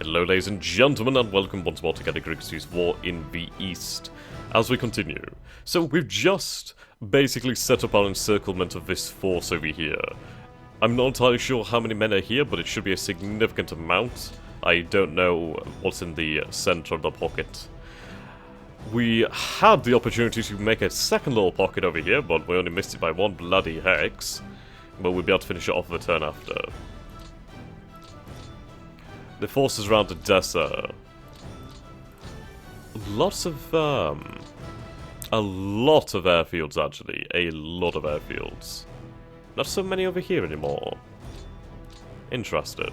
Hello ladies and gentlemen, and welcome once more to Grigsby's War in the East. As we continue, so we've just basically set up our encirclement of this force over here. I'm not entirely sure how many men are here, but it should be a significant amount. I don't know what's in the center of the pocket. We had the opportunity to make a second little pocket over here, but we only missed it by one bloody hex. But we'll be able to finish it off the turn after. The forces around Odessa. Lots of, a lot of airfields, actually. A lot of airfields. Not so many over here anymore. Interesting.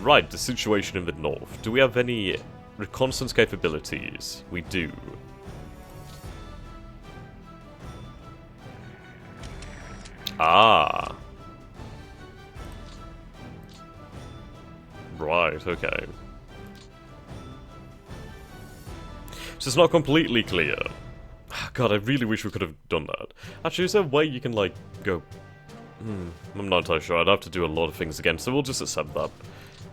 Right, the situation in the north. Do we have any reconnaissance capabilities? We do. Ah. Right, okay. So it's not completely clear. God, I really wish we could have done that. Actually, is there a way you can, like, go... I'm not entirely sure. I'd have to do a lot of things again, so we'll just accept that.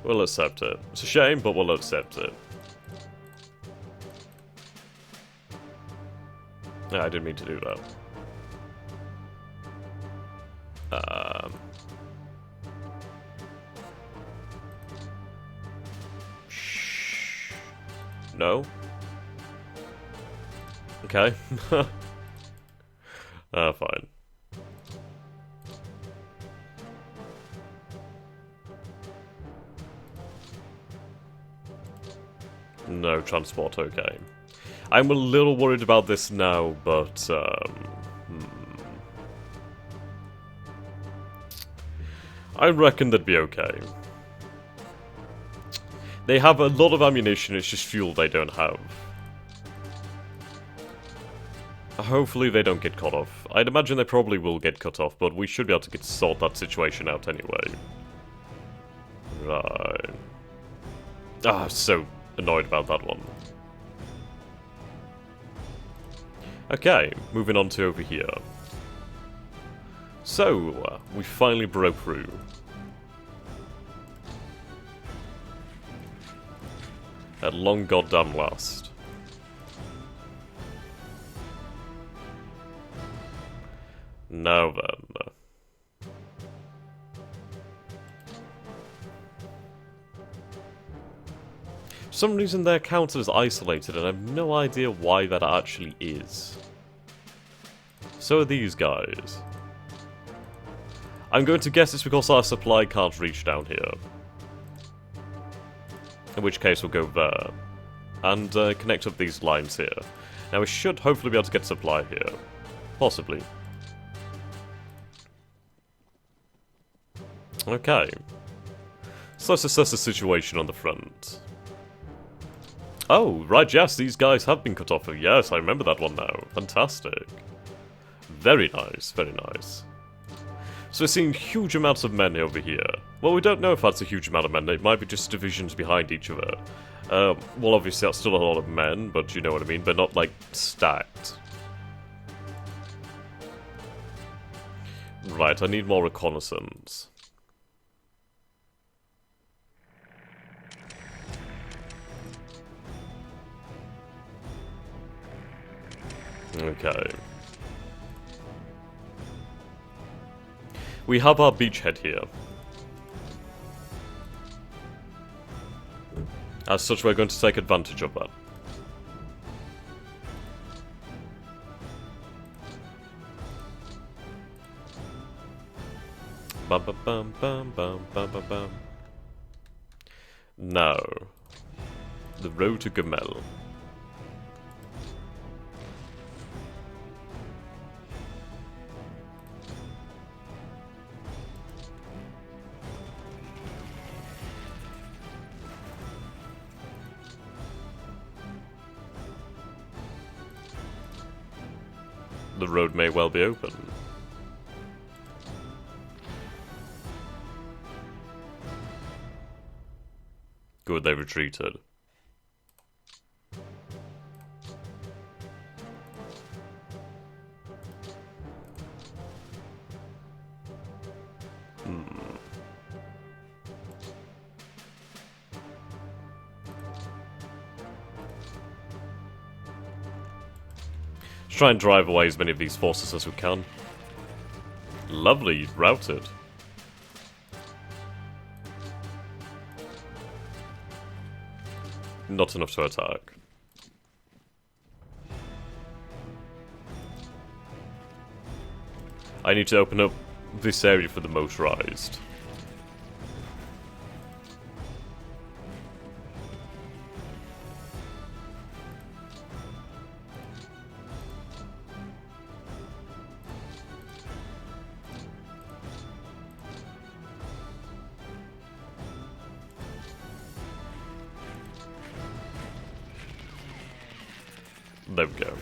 We'll accept it. It's a shame, but we'll accept it. Yeah, I didn't mean to do that. No? Okay. Fine. No transport, okay. I'm a little worried about this now, but, I reckon they'd be okay. They have a lot of ammunition, it's just fuel they don't have. Hopefully they don't get cut off. I'd imagine they probably will get cut off, but we should be able to sort that situation out anyway. Right. Ah, I'm so annoyed about that one. Okay, moving on to over here. So, we finally broke through. At long goddamn last. Now then. For some reason they're counted as isolated, and I have no idea why that actually is. So are these guys. I'm going to guess it's because our supply can't reach down here. In which case we'll go there. And connect up these lines here. Now we should hopefully be able to get supply here. Possibly. Okay. So let's assess the situation on the front. Oh, right, yes, these guys have been cut off. Yes, I remember that one now. Fantastic. Very nice, very nice. So we're seeing huge amounts of men over here. Well, we don't know if that's a huge amount of men. It might be just divisions behind each other. Well, obviously that's still a lot of men, but you know what I mean. But not, like, stacked. Right, I need more reconnaissance. Okay. We have our beachhead here. As such, we're going to take advantage of that. Bum bum bum bum bum bum bum bum. Now, the road to Gamel. The road may well be open. Good, they retreated. Let's try and drive away as many of these forces as we can. Lovely, routed. Not enough to attack. I need to open up this area for the motorized. There we go.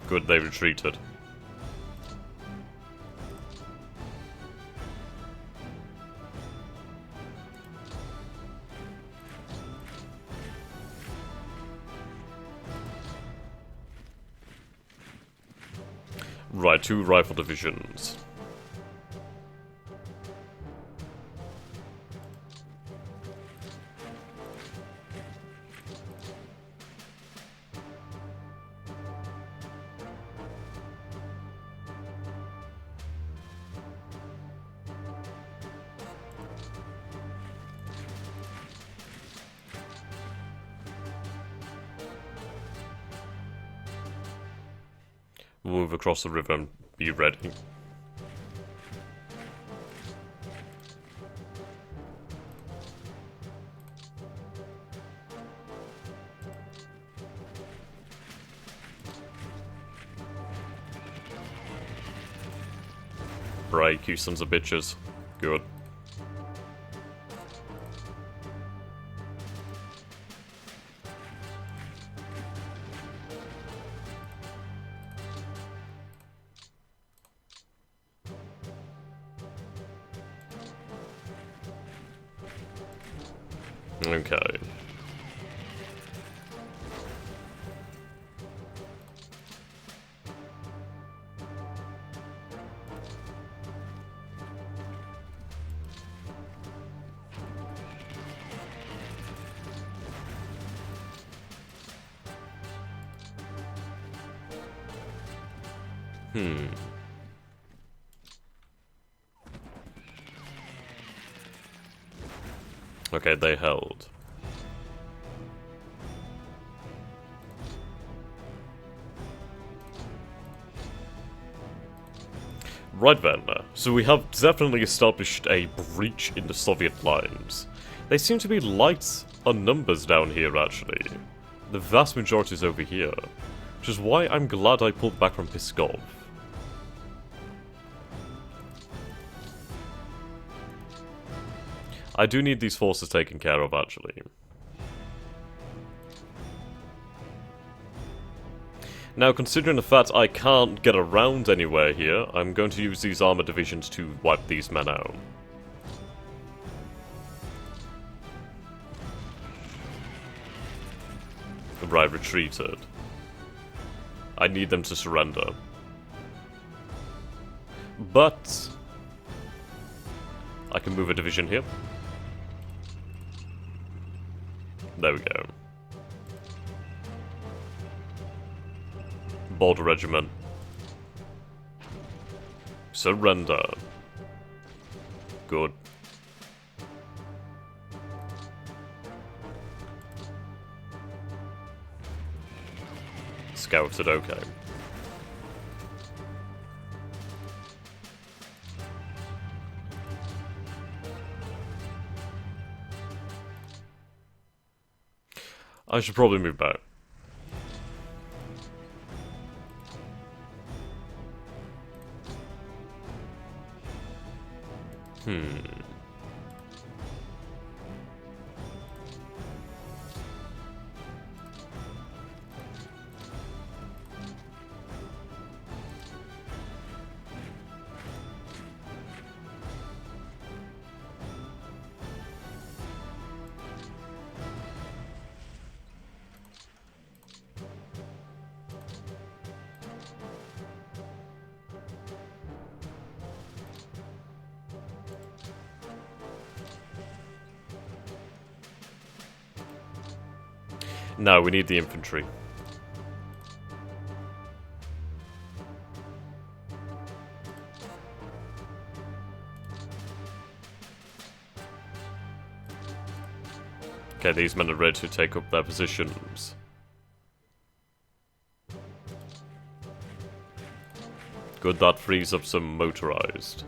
Good, they retreated. Right, 2 rifle divisions. Move across the river and be ready. Break, you sons of bitches. Good. Okay. Okay, they held. Right then, so we have definitely established a breach in the Soviet lines. They seem to be light on numbers down here, actually. The vast majority is over here, which is why I'm glad I pulled back from Pskov. I do need these forces taken care of, actually. Now, considering the fact I can't get around anywhere here, I'm going to use these armor divisions to wipe these men out. Right, retreated. I need them to surrender. But I can move a division here. There we go. Border Regiment. Surrender. Good. Scouted, okay. I should probably move back. No, we need the infantry. Okay, these men are ready to take up their positions. Good, that frees up some motorized.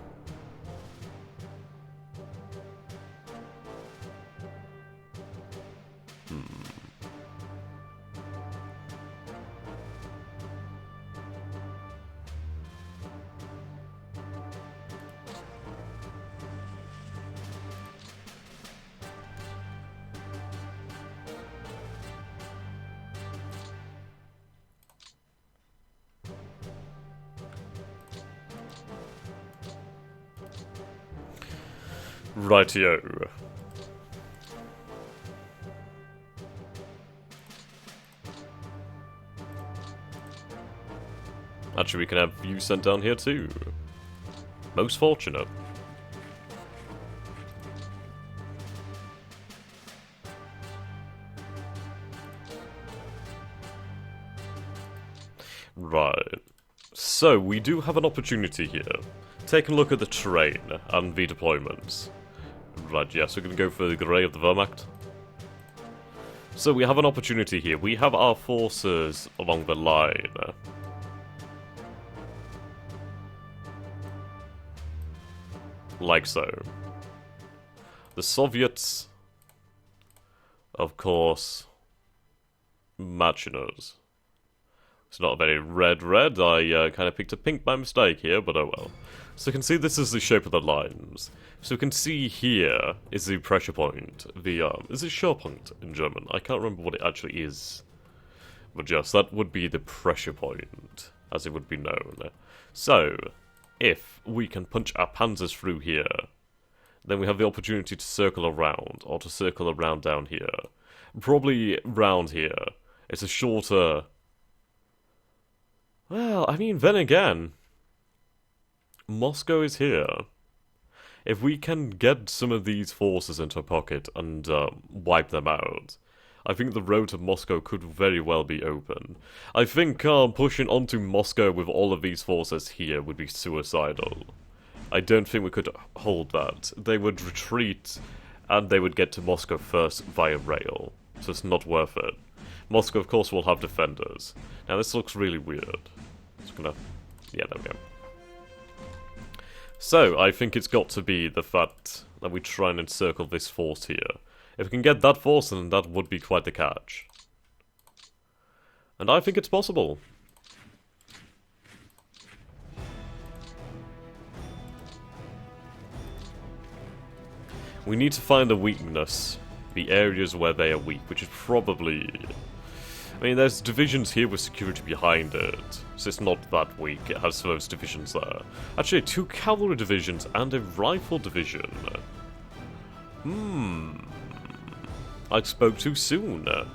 Rightio. Actually, we can have you sent down here too. Most fortunate. Right. So, we do have an opportunity here. Taking a look at the terrain and the deployments. Right, yes, we're going to go for the Grey of the Wehrmacht. So we have an opportunity here. We have our forces along the line. Like so. The Soviets, of course, matching us. It's not a very red. I kind of picked a pink by mistake here, but oh well. So you can see this is the shape of the lines. So you can see here is the pressure point. The, is it Schwerpunkt in German? I can't remember what it actually is. But yes, that would be the pressure point, as it would be known. So, if we can punch our panzers through here, then we have the opportunity to circle around, or to circle around down here. Probably round here. It's a shorter... Well, I mean, then again, Moscow is here. If we can get some of these forces into a pocket and wipe them out, I think the road to Moscow could very well be open. I think pushing onto Moscow with all of these forces here would be suicidal. I don't think we could hold that. They would retreat, and they would get to Moscow first via rail, so it's not worth it. Moscow, of course, will have defenders. Now, this looks really weird. Just gonna... Yeah, there we go. So, I think it's got to be the fact that we try and encircle this force here. If we can get that force, then that would be quite the catch. And I think it's possible. We need to find a weakness. The areas where they are weak, which is probably... I mean, there's divisions here with security behind it, so it's not that weak. It has those divisions there. Actually, 2 cavalry divisions and a rifle division. I spoke too soon. Right,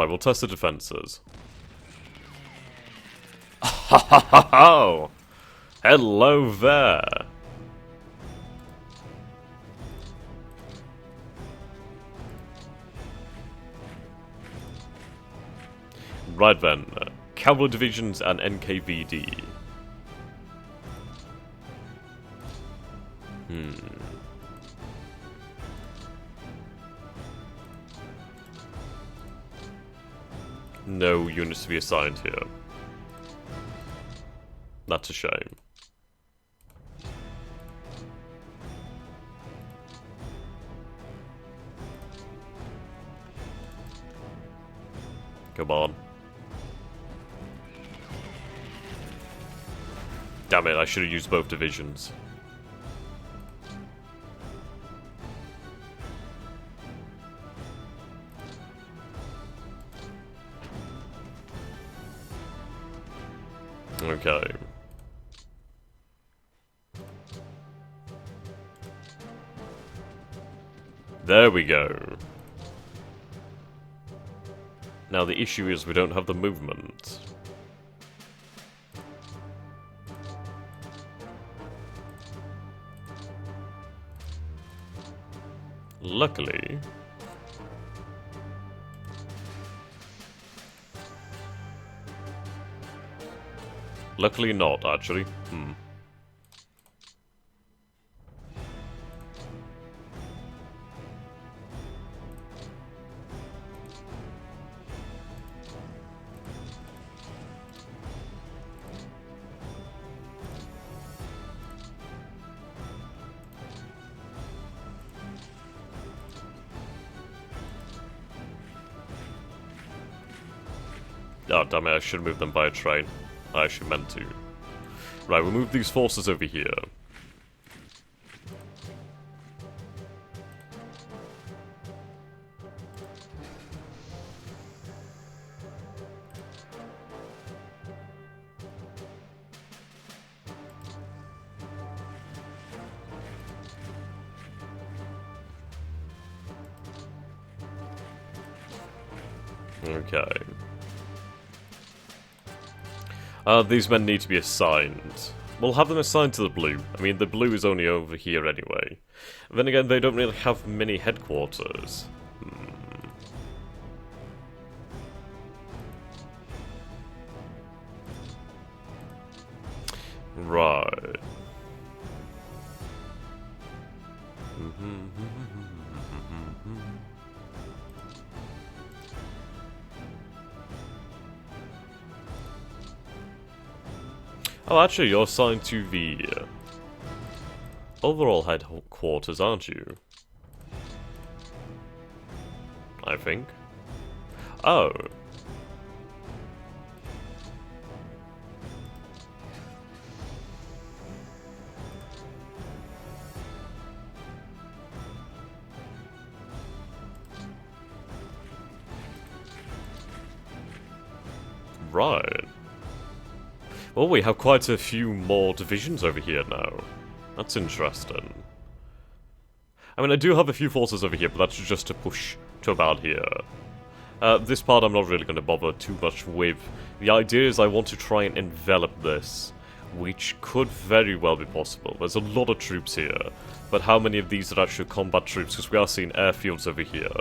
we'll test the defences. Hello there! Right then, cavalry divisions and NKVD. No units to be assigned here. That's a shame. Come on. Damn it, I should have used both divisions. Okay. There we go. Now the issue is we don't have the movement. Luckily, Luckily not, actually. Oh, damn it, I should move them by a train. I actually meant to. Right, we'll move these forces over here. Okay. These men need to be assigned. We'll have them assigned to the blue. I mean, the blue is only over here anyway. Then again, they don't really have many headquarters. Right. Oh, actually, you're assigned to the overall headquarters, aren't you? I think. Oh. Right. Well, we have quite a few more divisions over here now. That's interesting. I mean, I do have a few forces over here, but that's just to push to about here. This part I'm not really going to bother too much with. The idea is I want to try and envelop this, which could very well be possible. There's a lot of troops here, but how many of these are actual combat troops? Because we are seeing airfields over here.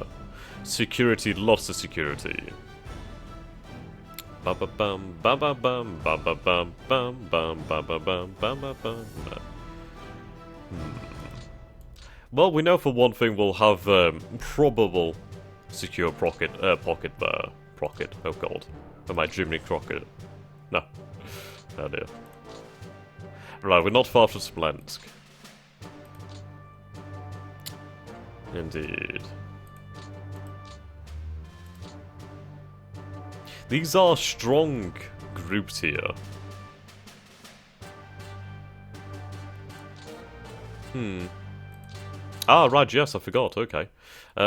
Security, lots of security. Ba ba bum ba ba bum ba ba bum bum bum ba ba bum ba ba bum. Well, we know for one thing we'll have probable secure pocket there. Pocket. Oh god. Am I Jiminy Crockett? No. Oh dear. Right, we're not far from Smolensk. Indeed. These are strong groups here. Ah, right, yes, I forgot, okay.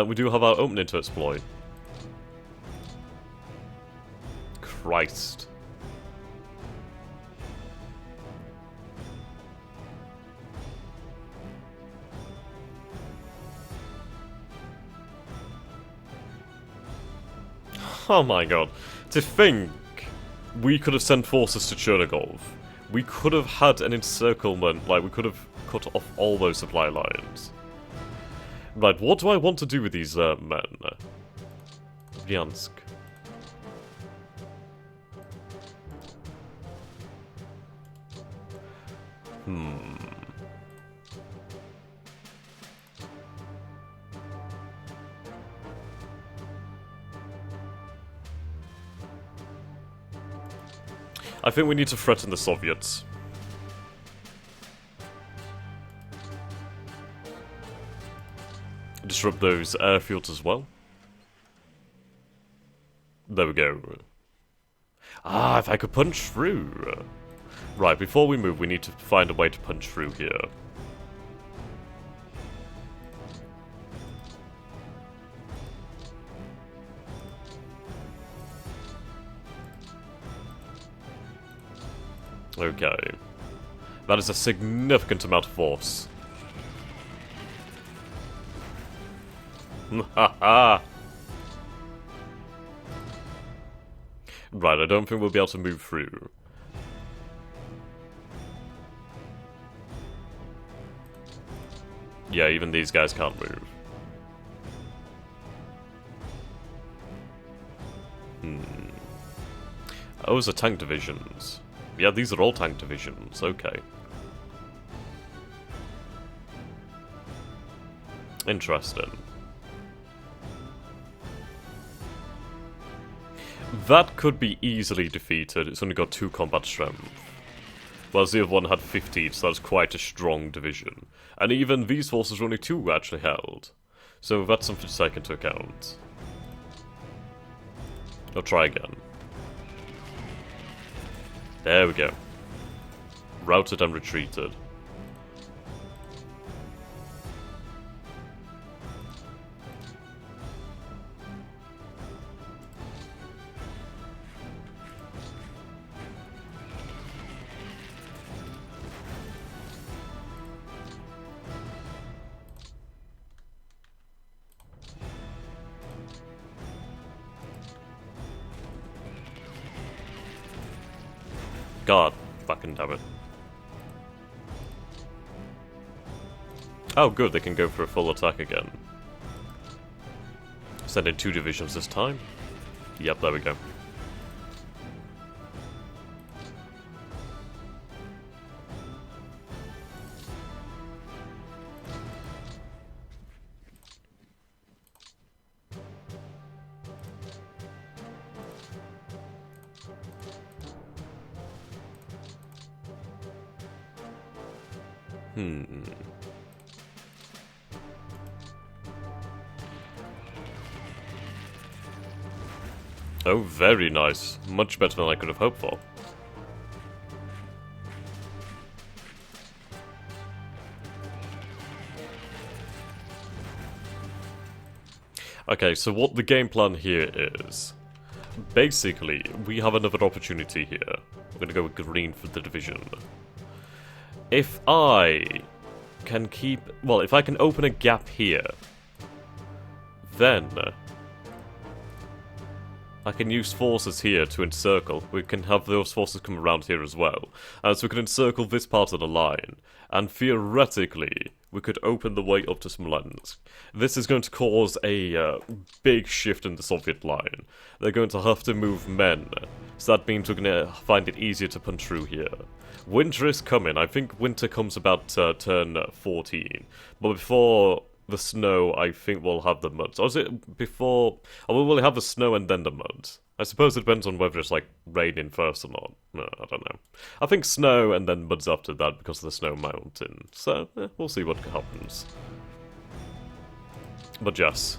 We do have our opening to exploit. Christ. Oh my god. To think we could have sent forces to Chernigov. We could have had an encirclement, like we could have cut off all those supply lines. Right, what do I want to do with these men? Bryansk. I think we need to threaten the Soviets. Disrupt those airfields as well. There we go. Ah, if I could punch through. Right, before we move, we need to find a way to punch through here. Okay. That is a significant amount of force. Haha! Right, I don't think we'll be able to move through. Yeah, even these guys can't move. Those are tank divisions. Yeah, these are all tank divisions, okay. Interesting. That could be easily defeated, it's only got 2 combat strength. Whereas the other one had 15, so that's quite a strong division. And even these forces were only 2 actually held. So that's something to take into account. I'll try again. There we go. Routed and retreated. God fucking damn it. Oh good, they can go for a full attack again. Send in 2 divisions this time. Yep, there we go. Oh, very nice. Much better than I could have hoped for. Okay, so what the game plan here is... Basically, we have another opportunity here. We're gonna go with green for the division. If I can keep... Well, if I can open a gap here, then I can use forces here to encircle. We can have those forces come around here as well. So we can encircle this part of the line. And theoretically, we could open the way up to Smolensk. This is going to cause a big shift in the Soviet line. They're going to have to move men. So that means we're going to find it easier to punch through here. Winter is coming. I think winter comes about turn 14. But before the snow, I think we'll have the mud. Or is it before... Oh, we'll have the snow and then the mud. I suppose it depends on whether it's like raining first or not. No, I don't know. I think snow and then mud's after that because of the snow mountain. So, we'll see what happens. But yes.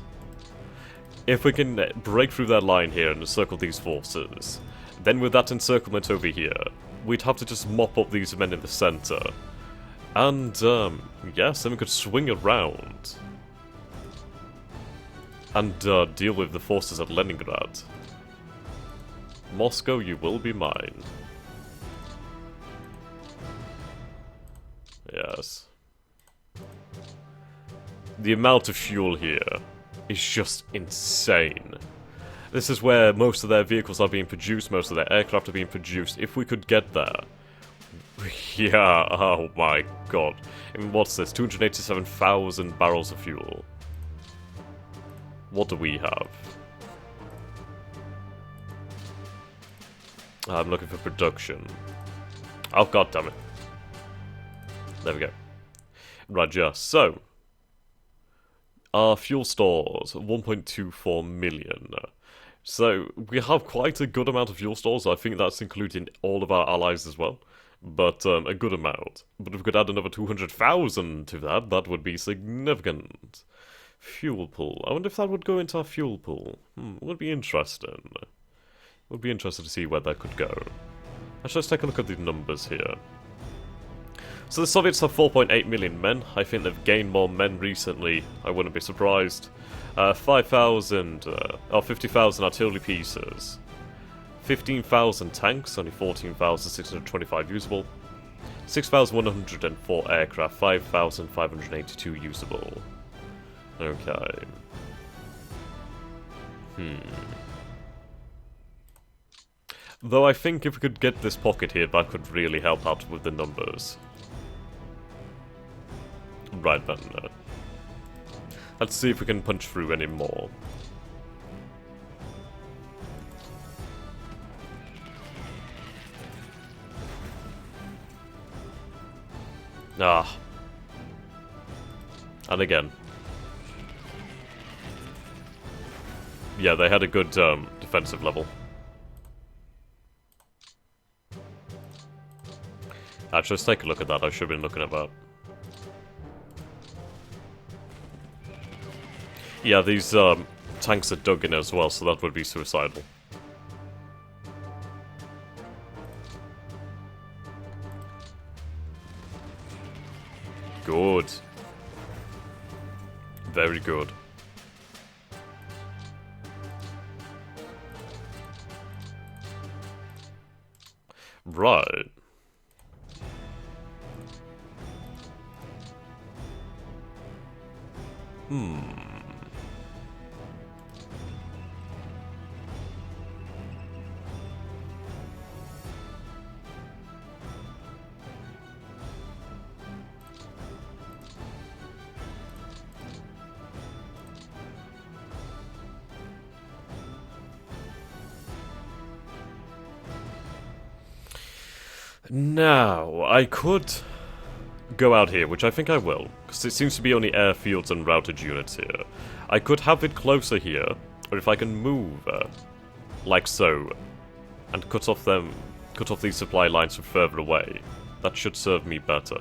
If we can break through that line here and encircle these forces, then with that encirclement over here, we'd have to just mop up these men in the center. And, yes, then we could swing around. And, deal with the forces at Leningrad. Moscow, you will be mine. Yes. The amount of fuel here is just insane. This is where most of their vehicles are being produced, most of their aircraft are being produced. If we could get there... Yeah, oh my god. I mean, what's this? 287,000 barrels of fuel. What do we have? I'm looking for production. Oh god damn it. There we go. Right, yeah, so... Our fuel stores, 1.24 million. So, we have quite a good amount of fuel stores. I think that's including all of our allies as well. But, a good amount. But if we could add another 200,000 to that, that would be significant. Fuel pool. I wonder if that would go into our fuel pool. It would be interesting. It would be interesting to see where that could go. Actually, let's take a look at the numbers here. So the Soviets have 4.8 million men. I think they've gained more men recently. I wouldn't be surprised. 50,000 artillery pieces. 15,000 tanks, only 14,625 usable. 6,104 aircraft, 5,582 usable. Okay. Though I think if we could get this pocket here, that could really help out with the numbers. Right then. Let's see if we can punch through any more. Ah. And again. Yeah, they had a good defensive level. Actually, let's take a look at that. I should have been looking at that. Yeah, these tanks are dug in as well, so that would be suicidal. Good. Very good. Right. Now, I could go out here, which I think I will, because it seems to be only airfields and routed units here. I could have it closer here, or if I can move, like so, and cut off these supply lines from further away, that should serve me better.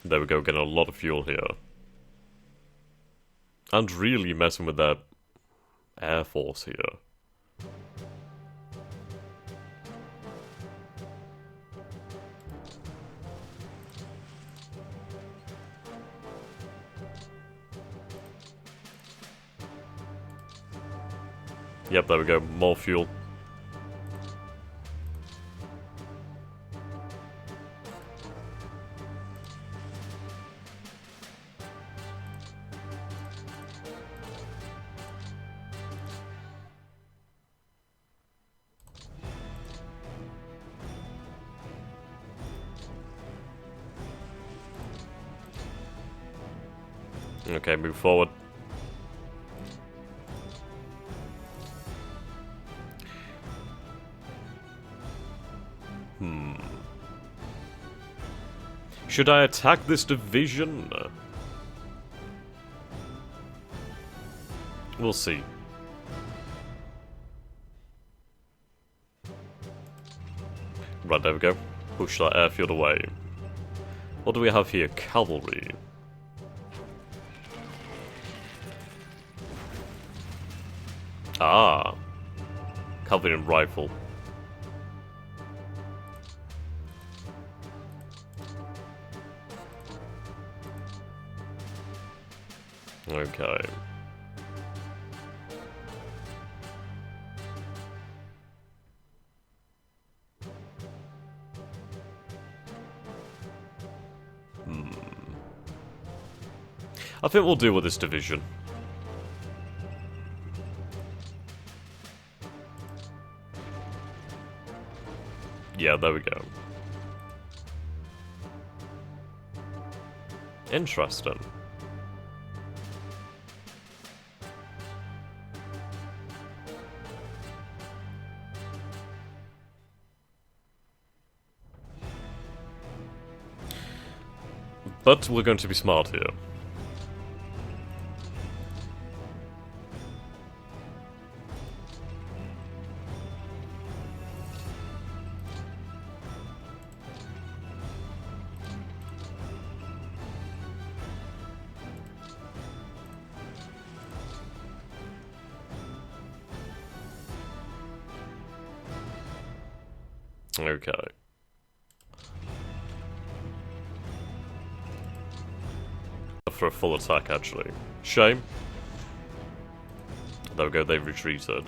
There we go, getting a lot of fuel here. And really messing with their air force here. Yep, there we go, more fuel. Okay, move forward. Should I attack this division? We'll see. Right, there we go. Push that airfield away. What do we have here? Cavalry. Ah. Cavalry and rifle. Okay. I think we'll deal with this division. Yeah, there we go. Interesting. But we're going to be smart here. Okay. For a full attack, actually. Shame. There we go, they've retreated.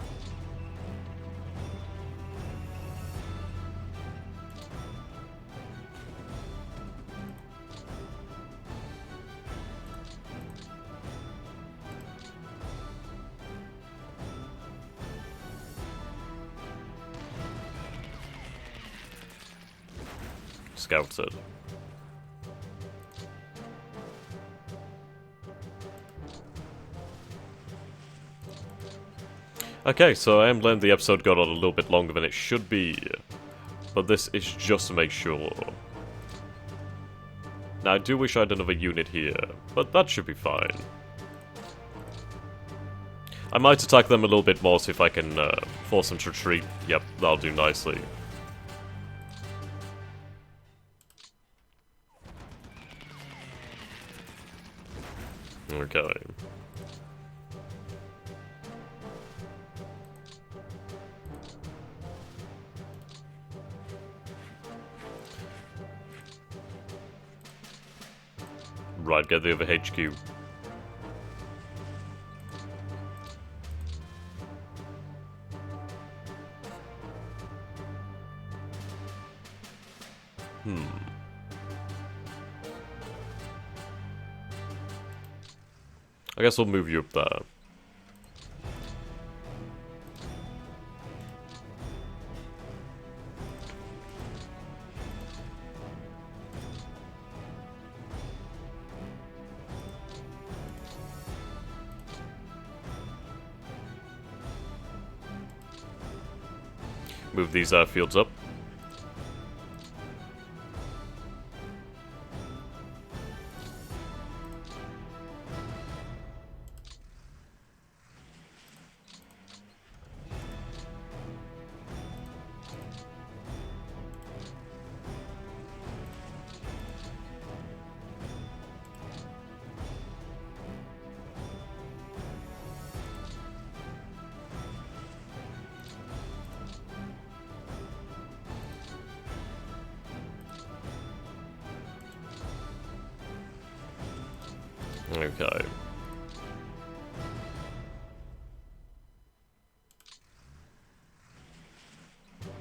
Scouted. Okay, so I am glad the episode got on a little bit longer than it should be. But this is just to make sure. Now, I do wish I had another unit here, but that should be fine. I might attack them a little bit more, see if I can force them to retreat. Yep, that'll do nicely. Okay. Right, get the other HQ. I guess we'll move you up there. Move these airfields up. Okay.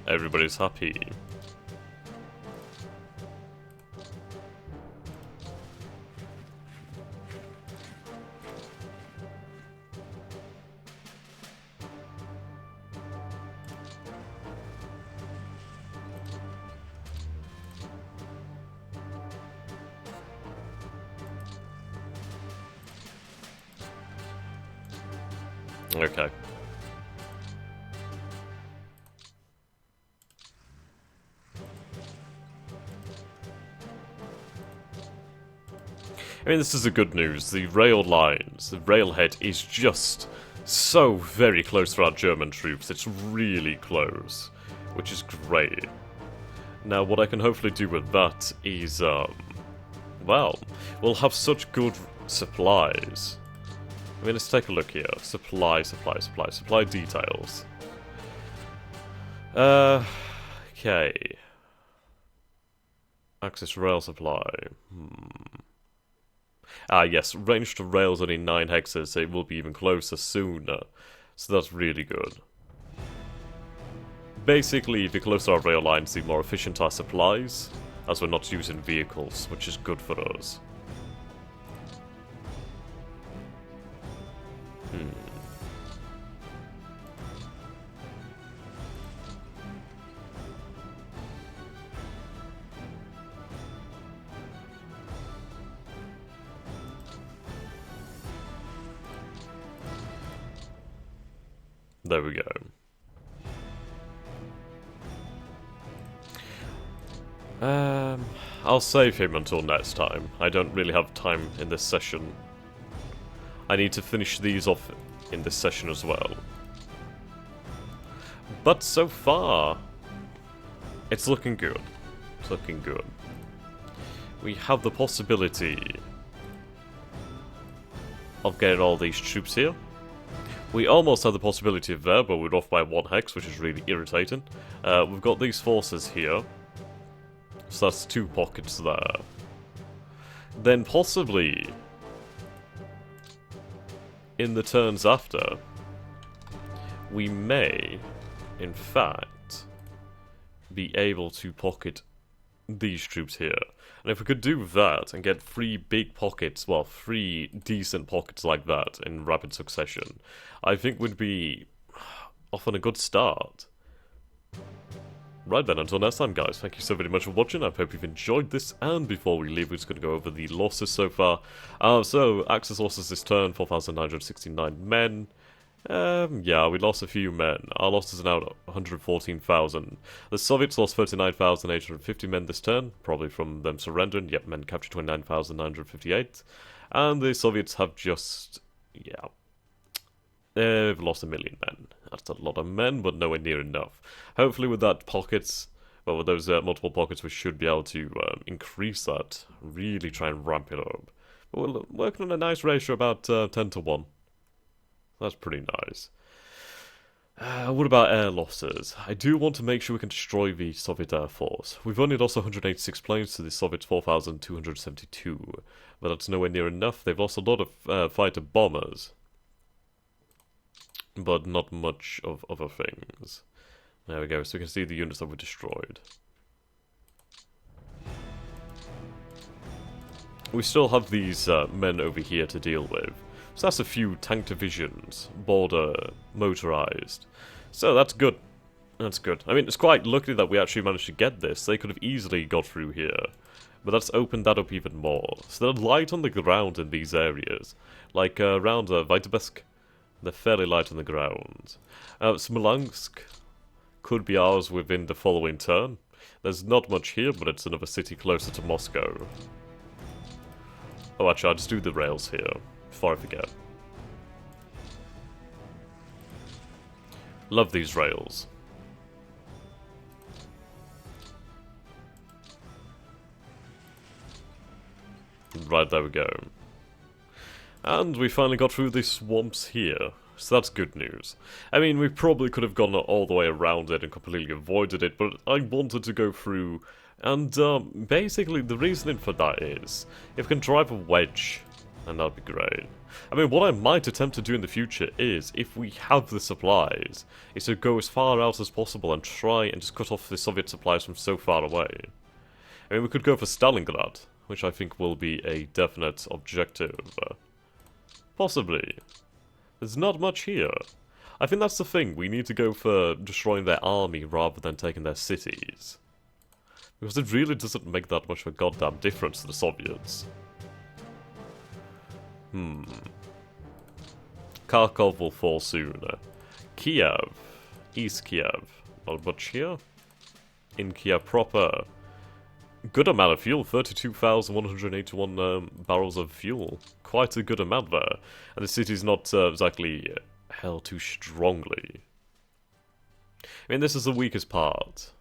Everybody's happy. Okay. I mean, this is the good news. The rail lines, the railhead is just so very close for our German troops. It's really close, which is great. Now, what I can hopefully do with that is, well, we'll have such good supplies. I mean, let's take a look here. Supply details. Okay. Access rail supply. Ah, yes, range to rails only 9 hexes, so it will be even closer sooner. So that's really good. Basically, the closer our rail lines, the more efficient our supplies, as we're not using vehicles, which is good for us. There we go. I'll save him until next time. I don't really have time in this session. I need to finish these off in this session as well. But so far, it's looking good. It's looking good. We have the possibility of getting all these troops here. We almost had the possibility of there, but we're off by 1 hex, which is really irritating. We've got these forces here. So that's 2 pockets there. Then possibly, in the turns after, we may, in fact, be able to pocket these troops here. And if we could do that and get 3 big pockets, well, 3 decent pockets like that in rapid succession, I think we'd be off on a good start. Right then, until next time guys, thank you so very much for watching. I hope you've enjoyed this, and before we leave, we're just going to go over the losses so far. So, Axis losses this turn, 4,969 men. Yeah, we lost a few men. Our losses are now 114,000. The Soviets lost 39,850 men this turn, probably from them surrendering, yet men captured 29,958. And the Soviets have just... yeah. They've lost 1 million men. That's a lot of men, but nowhere near enough. Hopefully with that pockets... well, with those multiple pockets, we should be able to increase that. Really try and ramp it up. But we're working on a nice ratio, about 10 to 1. That's pretty nice. What about air losses? I do want to make sure we can destroy the Soviet Air Force. We've only lost 186 planes to the Soviets' 4,272. But that's nowhere near enough. They've lost a lot of fighter bombers. But not much of other things. There we go, so we can see the units that were destroyed. We still have these men over here to deal with. So that's a few tank divisions, border, motorized. So that's good. That's good. I mean, it's quite lucky that we actually managed to get this. They could have easily got through here. But that's opened that up even more. So they're light on the ground in these areas. Like around Vitebsk, they're fairly light on the ground. Smolensk could be ours within the following turn. There's not much here, but it's another city closer to Moscow. Oh, actually, I'll just do the rails here, before I forget. Love these rails. Right, there we go. And we finally got through the swamps here. So that's good news. I mean, we probably could have gone all the way around it and completely avoided it, but I wanted to go through. And basically, the reasoning for that is, if we can drive a wedge, then that'd be great. I mean, what I might attempt to do in the future is, if we have the supplies, is to go as far out as possible and try and just cut off the Soviet supplies from so far away. I mean, we could go for Stalingrad, which I think will be a definite objective. Possibly. There's not much here. I think that's the thing, we need to go for destroying their army rather than taking their cities. Because it really doesn't make that much of a goddamn difference to the Soviets. Kharkov will fall soon. Kiev. East Kiev. Not much here. In Kiev proper. Good amount of fuel, 32,181 barrels of fuel. Quite a good amount there. And the city's not exactly held too strongly. I mean, this is the weakest part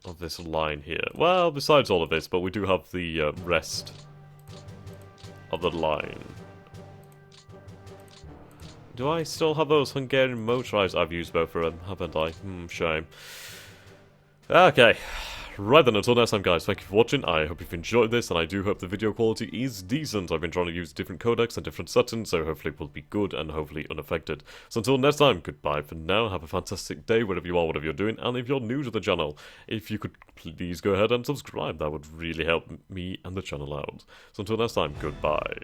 of this line here. Well, besides all of this, but we do have the rest of the line. Do I still have those Hungarian motorized? I've used both of them, haven't I? Shame. Okay. Right then, until next time guys, thank you for watching, I hope you've enjoyed this, and I do hope the video quality is decent. I've been trying to use different codecs and different settings, so hopefully it will be good and hopefully unaffected. So until next time, goodbye for now, have a fantastic day wherever you are, whatever you're doing, and if you're new to the channel, if you could please go ahead and subscribe, that would really help me and the channel out. So until next time, goodbye.